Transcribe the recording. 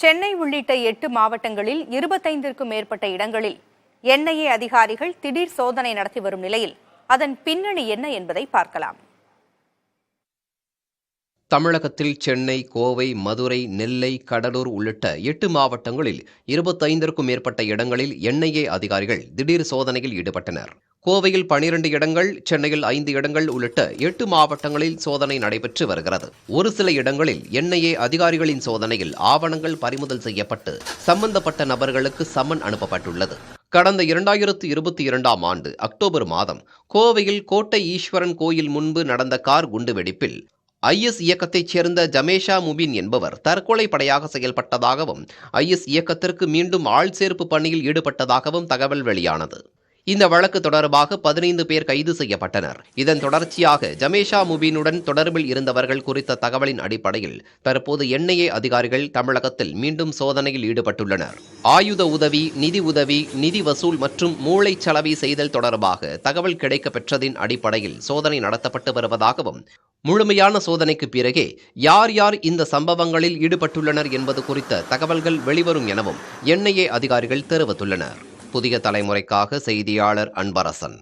சென்னை உள்ளிட்ட 8 மாவட்டங்களில் 25க்கும் மேற்பட்ட இடங்களில் என்ஐஏ அதிகாரிகள் திடீர் சோதனை நடத்தி வரும் நிலையில் அதன் பின்னணி என்ன என்பதை பார்க்கலாம். தமிழகத்தில் சென்னை, கோவை, மதுரை, நெல்லை, கடலூர் உள்ளிட்ட 8 மாவட்டங்களில் 25க்கும் மேற்பட்ட இடங்களில் என்ஐஏ அதிகாரிகள் திடீர் சோதனையில் ஈடுபட்டனர். கோவையில் 12 இடங்கள், சென்னையில் 5 இடங்கள் உள்ளிட்ட 8 மாவட்டங்களில் சோதனை நடைபெற்று வருகிறது. ஒரு சில இடங்களில் என்ஐஏ அதிகாரிகளின் சோதனையில் ஆவணங்கள் பறிமுதல் செய்யப்பட்டு சம்பந்தப்பட்ட நபர்களுக்கு சம்மன் அனுப்பப்பட்டுள்ளது. கடந்த 2022ஆம் ஆண்டு அக்டோபர் மாதம் கோவையில் கோட்டை ஈஸ்வரன் கோயில் முன்பு நடந்த கார் குண்டுவெடிப்பில் ஐஎஸ் இயக்கத்தைச் சேர்ந்த ஜமேஷா முபின் என்பவர் தற்கொலை படையாக செயல்பட்டதாகவும் ஐஎஸ் இயக்கத்திற்கு மீண்டும் ஆள் சேர்ப்பு பணியில் ஈடுபட்டதாகவும் தகவல் வெளியானது. இந்த வழக்கு தொடர்பாக 15 பேர் கைது செய்யப்பட்டனர். இதன் தொடர்ச்சியாக ஜமேஷா முபீனுடன் தொடர்பில் இருந்தவர்கள் குறித்த தகவலின் அடிப்படையில் தற்போது என்ஐஏ அதிகாரிகள் தமிழகத்தில் மீண்டும் சோதனையில் ஈடுபட்டுள்ளனர். ஆயுத உதவி, நிதி உதவி, நிதி வசூல் மற்றும் மூளைச்சலவை செய்தல் தொடர்பாக தகவல் கிடைக்க பெற்றதின் அடிப்படையில் சோதனை நடத்தப்பட்டு வருவதாகவும் முழுமையான சோதனைக்கு பிறகே யார் யார் இந்த சம்பவங்களில் ஈடுபட்டுள்ளனர் என்பது குறித்த தகவல்கள் வெளிவரும் எனவும் என்ஐஏ அதிகாரிகள் தெரிவித்துள்ளனர். புதிய தலைமுறைக்காக செய்தியாளர் அன்பரசன்.